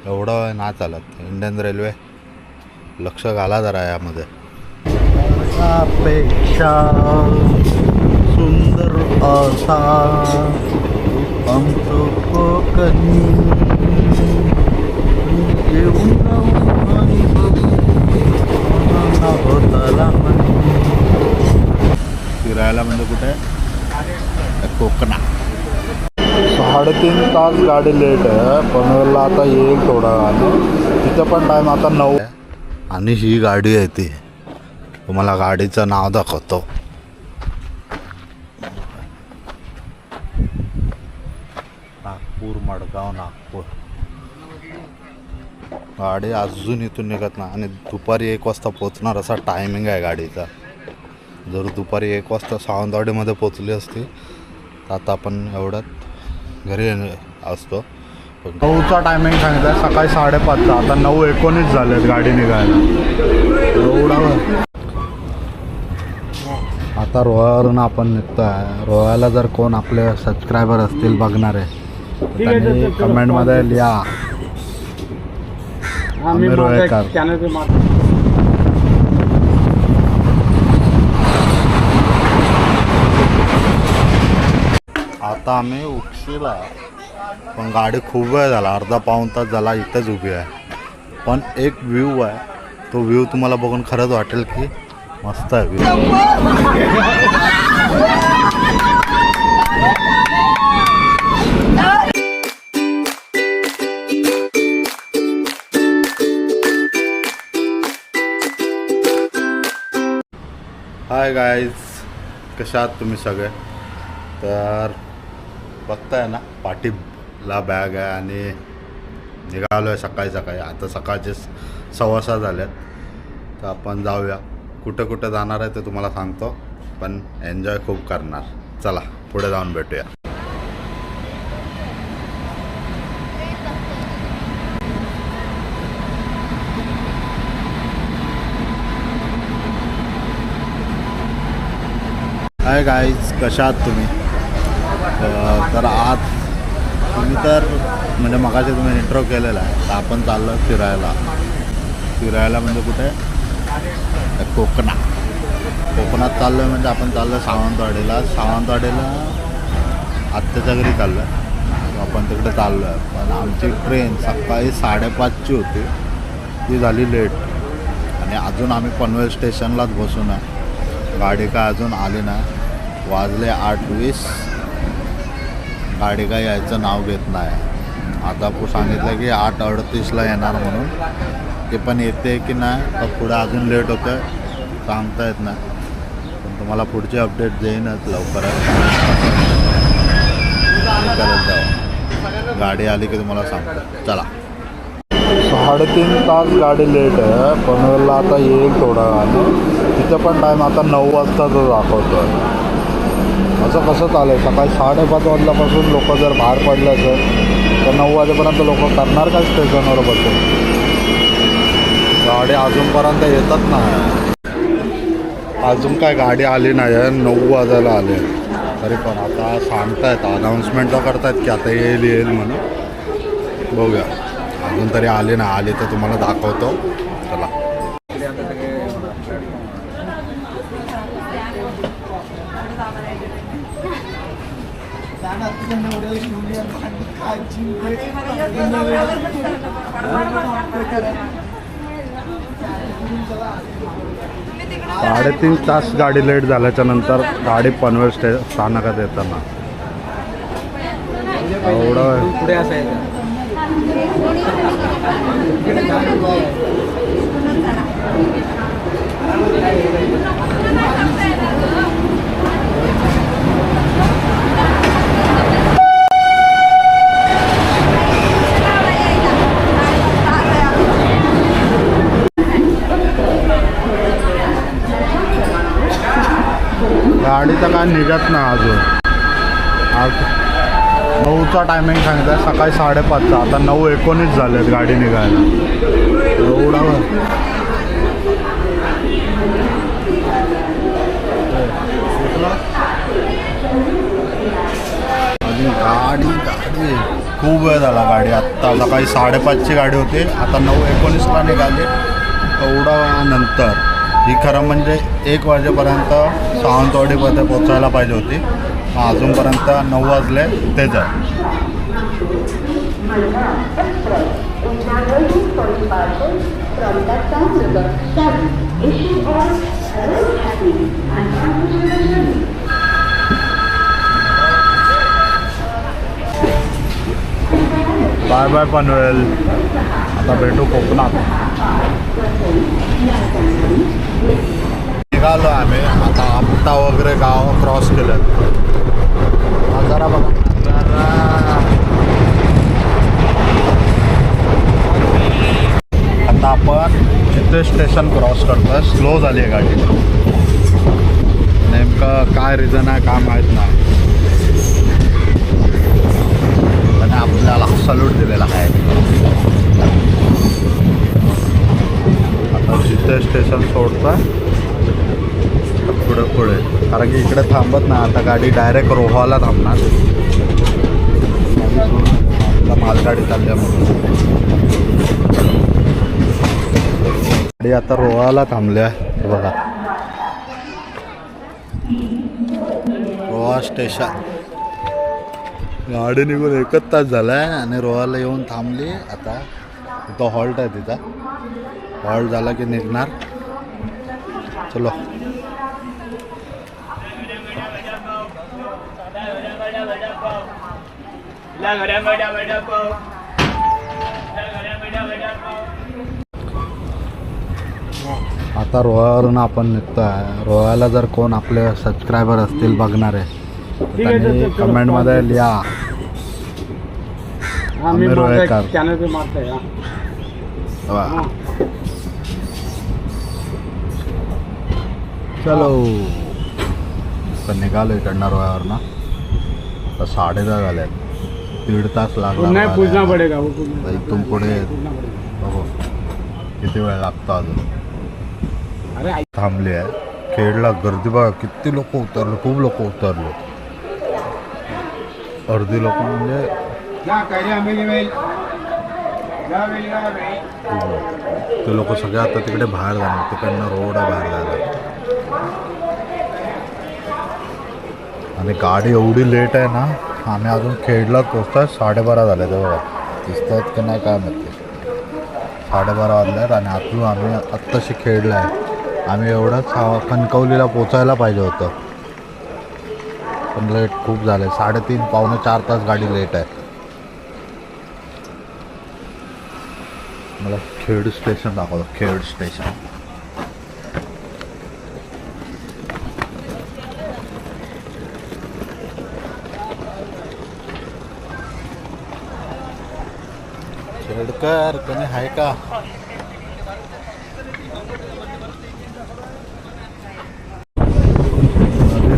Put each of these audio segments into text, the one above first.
एवढं ना चालत. इंडियन रेल्वे लक्ष घाला जरा यामध्ये. अपेक्षा सुंदर असा आमचं कोकणी येऊन आणि होताला फिरायला म्हणजे कुठे कोकणा. 3.5 तास गाडी लेट आहे. पनवेलला आता येईल थोडा आणि तिथं पण टाईम आता 9. आणि ही गाडी आहे ती. तुम्हाला गाडीचं नाव दाखवतो. नागपूर मडगाव नागपूर. गाडी अजून इथून निघत नाही आणि दुपारी 1 वाजता पोचणार असा टायमिंग आहे गाडीचा. जर दुपारी 1 वाजता सावंतवाडीमध्ये पोचली असती तर आता आपण एवढ्यात घरी असतो. 9चा टायमिंग सांगितलं आहे. सकाळी 5:30चा. आता 9:19 झालेत गाडी निघायला. एवढा आता रोह्यावरून आपण निघतो आहे. रोह्याला जर कोण आपले सबस्क्रायबर असतील बघणारे तर त्यांनी कमेंटमध्ये लिहा आम्ही रोहेकर. आता आम्ही उपशीला पण गाडी खूप वेळ झाला. अर्धा पाऊण तास झाला इथंच उभी आहे. पण एक व्ह्यू आहे. तो व्ह्यू तुम्हाला बघून खरंच वाटेल की मस्त आहे व्ह्यू. हाय गाईज, कशा आहात तुम्ही सगळे? तर बघताय ना पाठीला बॅग आहे आणि निघालो आहे सकाळी सकाळी. आता सकाळचे 6:15 झाल्यात. तर आपण जाऊया. कुठं कुठं जाणार आहे ते तुम्हाला सांगतो, पण एन्जॉय खूप करणार. चला पुढे जाऊन भेटूया. हाय गाईज, कशा आहात तुम्ही? तर आज तुम्ही तर म्हणजे मगाशी तुम्ही इंट्रो केलेला आहे. तर आपण चाललो फिरायला. फिरायला म्हणजे कुठे कोकणा. कोकणात चाललो आहे म्हणजे आपण चाललो आहे सावंतवाडीला. सावंतवाडीला आत्याच्या घरी चाललो आहे. आपण तिकडे चाललो आहे. पण आमची ट्रेन सकाळी 5:30ची होती. ती झाली लेट आणि अजून आम्ही पनवेल स्टेशनलाच बसून आहे. गाडी काय अजून आली नाही. वाजले 8:20. गाडी काय यायचं नाव घेत नाही. आता सांगितलं की 8:38ला येणार म्हणून. ते पण येते की नाही तर पुढे अजून लेट होतं, सांगता येत नाही. पण तुम्हाला पुढचे अपडेट देईनच लवकरच. करत जाऊ. गाडी आली की तुम्हाला सांगतो. चला. 3.5 तास गाडी लेट आहे. पनवेलला आता येईल थोडा आणि तिथं पण टाईम आता 9 वाजताचा दाखवतो आहे. असं कसं चालेल? सकाळी 5:30 वाजल्यापासून लोक जर बाहेर पडले असेल तर 9 वाजेपर्यंत लोक करणार काय स्टेशनवर बसून? गाडी अजूनपर्यंत येतच नाही. अजून काय गाडी आली नाही आहे. 9 वाजायला आले. तरी पण आता सांगतायत, अनाऊन्समेंट तर करतायत की आता येईल म्हणून. बघूया. अजून तरी आले नाही. आले तर तुम्हाला दाखवतो. चला. साडेतीन तास गाडी लेट झाल्याच्या नंतर गाडी पनवेल स्थानकात येताना एवढं पुढे असायचं. गाडी तर काय निघत नाही अजून. आज 9चा टायमिंग सांगितलं आहे. सकाळी 5:30चा. आता 9:19 झालेत गाडी निघायला. एवढा अजून गाडी गाडी खूप वेळ झाला गाडी. आत्ता सकाळी 5:30ची गाडी होती, आता 9:19ला निघाली. एवढा नंतर ही खरं म्हणजे 1 वाजेपर्यंत सावंतवाडीमध्ये पोचायला पाहिजे होती. अजूनपर्यंत 9 वाजले तेच आहे. Bye bye Panvel. आता भेटू कोकणात. निघालो आम्ही आता. आपटा वगैरे गाव क्रॉस केलं. जरा बघा आता आपण जिथे स्टेशन क्रॉस करतोय. स्लो झाली आहे गाडी. नेमकं काय रिझन आहे काय माहीत नाही. आणि आपल्याला सल्यूट दिलेला आहे. आता जिथे स्टेशन सोडतोय पुढे कारण की इकडे थांबत नाही. आता गाडी डायरेक्ट रोहाला थांबणार. मालगाडी चालल्या म्हणून गाडी आता रोहाला थांबल्या. बघा रोहा स्टेशन. गाडी निघून 1 तास झाला आहे आणि रोहाला येऊन थांबली. आता तिथं हॉल्ट आहे. तिथं हॉल्ट झाला की निघणार. चलो आता रोहावरून आपण निघतो आहे. रोहाला जर कोण आपले सबस्क्रायबर असतील बघणारे तर त्यांनी कमेंटमध्ये लिहा आम्ही रोहेकर. चलो तर निघालो इकडनं रोह्यावरनं. आता 10:30 झाले. 1.5 तास लागला. इथून पुढे बघू किती वेळ लागतो अजून. थांबली आहे. खेडला गर्दी बघा किती लोक उतरले. खूप लोक उतरले. अर्धी लोक म्हणजे ते लोक सगळे आता तिकडे बाहेर जाणार. तिकडनं रोड आहे बाहेर जायला. आणि गाडी एवढी लेट आहे ना. आम्ही अजून खेडला पोचतोय. 12:30 झाले. तेव्हा दिसतात की नाही काय माहिती. 12:30 वाजले आहेत आणि अजून आम्ही आत्ताशी खेडला आहे. आम्ही एवढंच कणकवलीला पोचायला पाहिजे होतं पण लेट खूप झाले. 3:30 पावणे 4 तास गाडी लेट आहे. मला खेड स्टेशन दाखवतो. खेड स्टेशन खेडकर कोणी आहे का?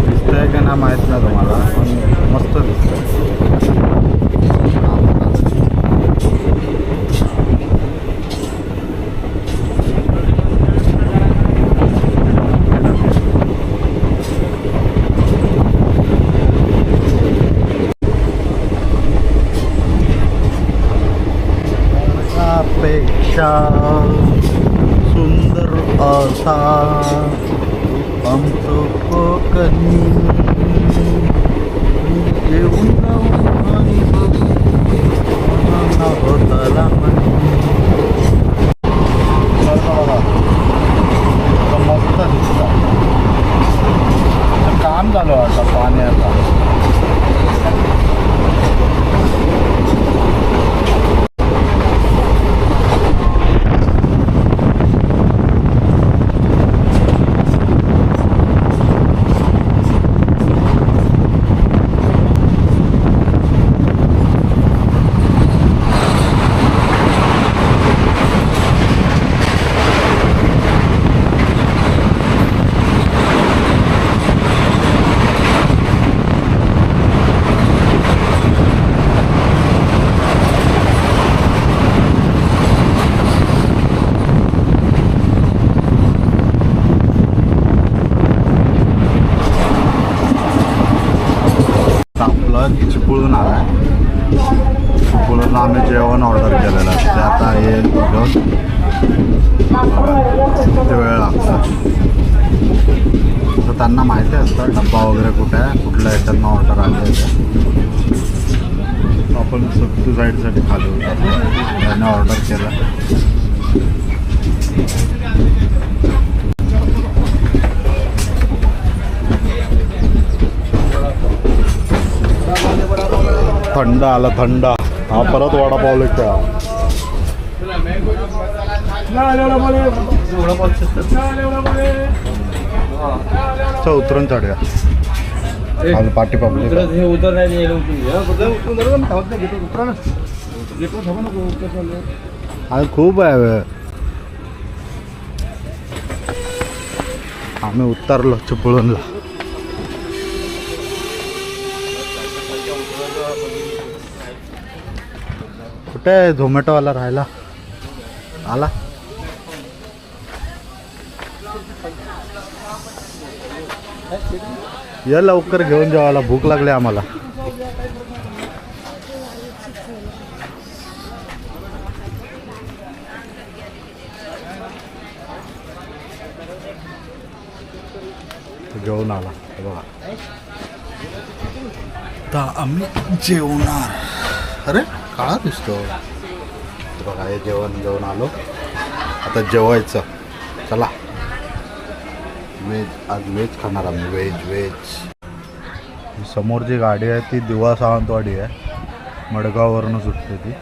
दिसतंय का ना माहीत नाही तुम्हाला पण मस्त दिसतंय. पेक्षा सुंदर असा आमचं कोकणी येऊन होताला मस्त दिसतं. काम झालं आता पाण्याचा. जेवण ऑर्डर केलेलं ते आता येईल घेऊन. किती वेळ लागतो तर त्यांना माहिती असतं डब्बा वगैरे कुठे आहे, कुठल्या ह्याच्यातनं ऑर्डर आली आहे. आपण सत्तू साईडसाठी खाली होतो त्याने ऑर्डर केलं. थंड आला थंड. हा परत वडापाव लेका उतरून चढूया पाठी पब्लिक. आणि खूप आहे. आम्ही उतरलो चिपळूणला. कुठे आहे झोमॅटोवाला राहायला आला? या लवकर घेऊन जेवायला, भूक लागली आम्हाला. जेवण आला बघा. आता आम्ही जेवणार. अरे काळा दिसतो बघा. हे जेवण घेऊन आलो, आता जेवायचं. चला व्हेज, आज व्हेज खाणार आम्ही. व्हेज. समोर जी गाडी आहे ती दिवा सावंतवाडी आहे, मडगाववरून सुटते ती.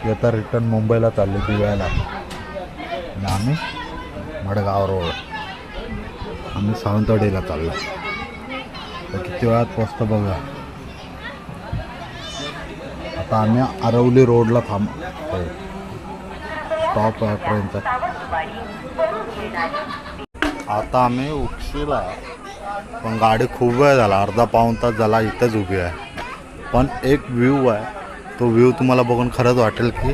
येता रिटर्न मुंबईला चालली दिव्याला. आणि आम्ही मडगाव रोड, आम्ही सावंतवाडीला चाललो. तर किती वेळात पोचतो बघा. आता आम्ही आरवली रोडला स्टॉप आहे ट्रेनचा. आता आम्ही उक्षीला, पण गाडी खूप वेळ झाला, अर्धा पाऊण तास झाला इथंच उभी आहे. पण एक व्ह्यू आहे, तो व्ह्यू तुम्हाला बघून खरंच वाटेल की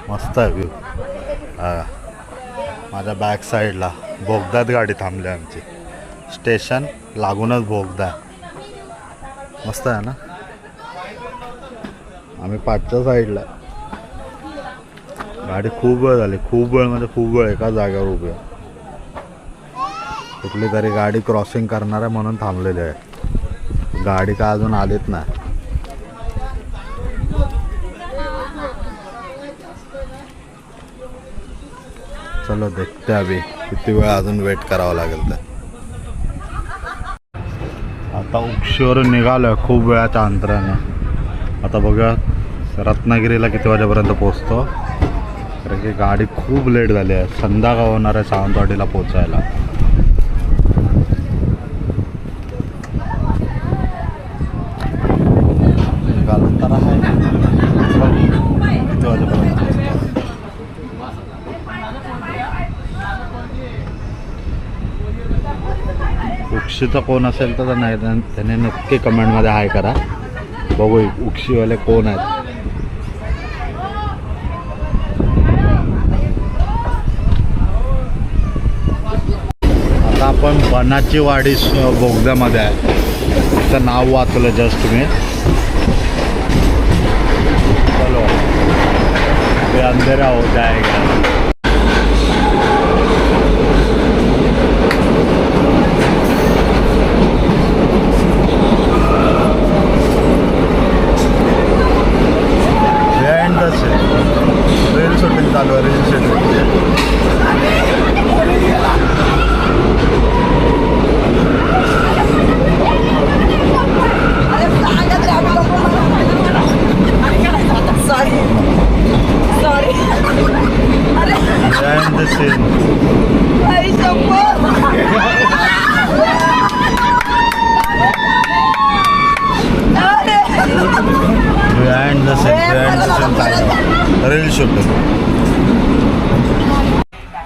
मस्त आहे व्ह्यू. माझ्या बॅक साईडला बोगद्यात गाडी थांबली आमची. स्टेशन लागूनच बोगदा. मस्त आहे ना. आम्ही पाचच्या साईडला. गाडी खूप वेळ झाली, खूप वेळ म्हणजे खूप वेळ एका जागेवर उभी आहे. कुठली तरी गाडी क्रॉसिंग करणार आहे म्हणून थांबलेली आहे. गाडी का अजून आलीच नाही. चलो देखते अभी किती वेळ अजून वेट करावं लागेल. तर आता उक्षीवरून निघालोय खूप वेळाच्या अंतराने. आता बघा रत्नागिरीला किती वाजेपर्यंत पोचतो, कारण की गाडी खूप लेट झाली आहे. संध्याकाळ होणार आहे सावंतवाडीला पोचायला. निघालो तर आहे किती वाजेपर्यंत. उक्षीचा कोण असेल तर नाही, त्याने नक्की कमेंटमध्ये हाय करा. बघू उक्षीवाले कोण आहेत. आता आपण बनाची वाडी बोगद्यामध्ये आहे. त्याचं नाव वाचलं जस्ट मी. चलो ते अंधेरा हो जाएगा. रील शूटिंग चालू आहे. Reel shooting behind the scene. Behind the scene reel shooting.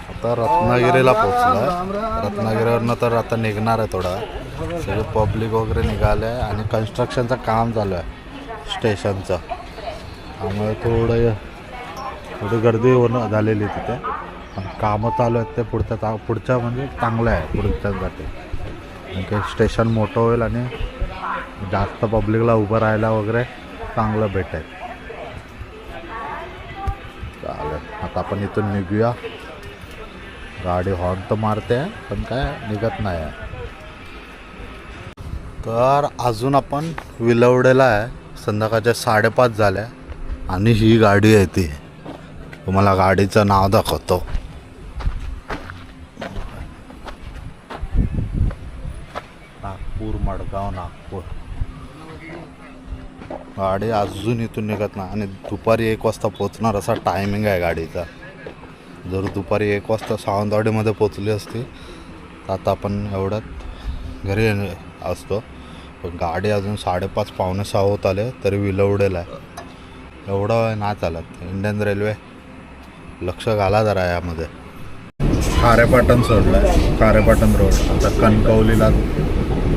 आता रत्नागिरीला पोचला. रत्नागिरीवरनं तर आता निघणार आहे थोडा. सगळे पब्लिक वगैरे निघाले आहे आणि कन्स्ट्रक्शनचं काम चालू आहे स्टेशनचं. त्यामुळे थोडी गर्दी होणं झालेली तिथे. पण कामं चालू आहेत ते पुढच्या म्हणजे चांगलं आहे पुढच्यासाठी. कारण स्टेशन मोठं होईल आणि जास्त पब्लिकला उभं राहायला वगैरे चांगलं भेटेल. आता आपण इथून निघूया. गाडी हॉर्न तर मारते आहे पण काय निघत नाही आहे. तर अजून आपण विलवडेला आहे. संध्याकाळच्या 5:30 झाल्या आणि ही गाडी आहे ती. तुम्हाला गाडीचं नाव दाखवतो. नागपूर मडगाव नागपूर. गाडी अजून इथून निघत नाही आणि दुपारी 1 वाजता पोचणार असा टायमिंग आहे गाडीचा. जर दुपारी 1 वाजता सावंतवाडीमध्ये पोचली असती तर आता आपण एवढ्यात घरी असतो. पण गाडी अजून 5:30 पावणे 6 होत आले तरी विलवडेला आहे. एवढं वेळ नाही चालत. इंडियन रेल्वे लक्ष घाला जरा यामध्ये. खारेपाटण सोडलं आहे. खारेपाटण रोड. आता कणकवलीला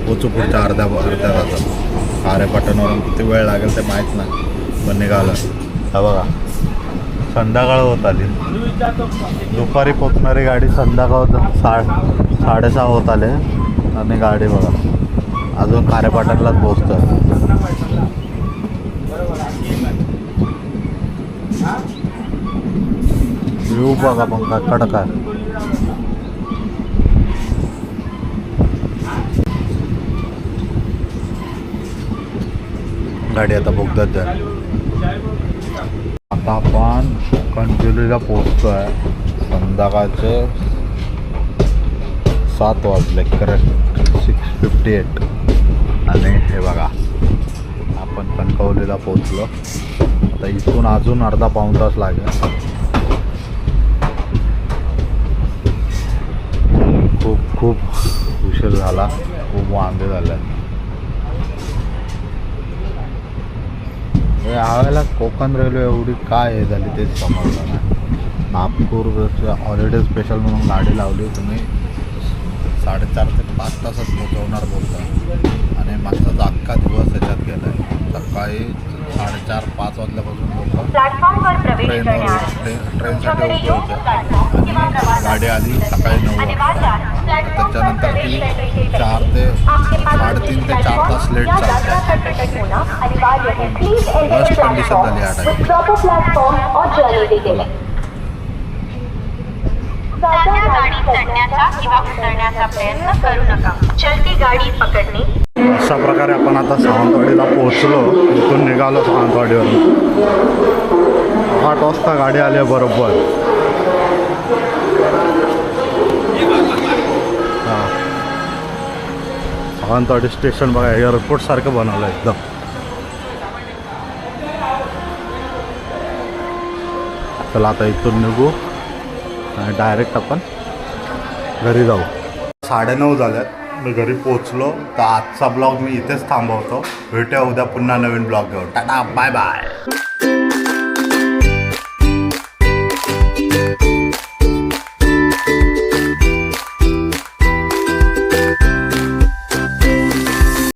पोचू पुढच्या अर्ध्या तासात. खारेपाटणवरून किती वेळ लागेल ते माहीत नाही पण निघालं. हा बघा संध्याकाळ होत आली. दुपारी पोचणारी गाडी संध्याकाळ 6:30 होत आले आणि गाडी बघा अजून खारेपाटणलाच पोचतं. व्ह्यू बघा पण का कडक आहे. गाडी आता बोगद्यात जाईल. आता आपण कणकवलीला पोचतो आहे. संध्याकाळचे 7 वाजले करेक्ट 6:58 आणि हे बघा आपण कणकवलीला पोचलो. आता इथून अजून अर्धा पाऊण तास लागेल. खूप उशीर झाला. खूप वांदे झाले. यावेळेला कोकण रेल्वे एवढी काय हे झाली तेच समजलं नाही. नागपूरच्या हॉलिडे स्पेशल म्हणून गाडी लावली. तुम्ही 4.5 ते 5 तासात पोहोचवणार बोलता आणि मागचा अख्खा दिवस त्याच्यात गेला आहे. सकाळी 4:30-5 वाजल्यापासून लोक ट्रेनसाठी उभे होते आणि गाडी आली सकाळी 9 वाजता. त्याच्यानंतर ती 4 ते 3.5 ते 4 तास लेट चालते. बेस्ट कंडिशन झाली या टाईम. गाडी चढण्याचा किंवा उतरण्याचा प्रयत्न करू नका. चलती गाडी पकडणे. अशा प्रकारे आपण आता सावंतवाडीला पोहोचलो. इथून निघालो सावंतवाडीवरून. 8 वाजता गाडी आली आहे बरोबर. हां सावंतवाडी स्टेशन बघा एअरपोर्ट सारखं बनवलं एकदम. चला आता इथून निघू आणि डायरेक्ट आपण घरी जाऊ. 9:30 झाल्यात. मी घरी पोचलो. तर आजचा ब्लॉग मी इथेच थांबवतो. भेटूया उद्या पुन्हा नवीन ब्लॉग घेऊन. Tata bye bye.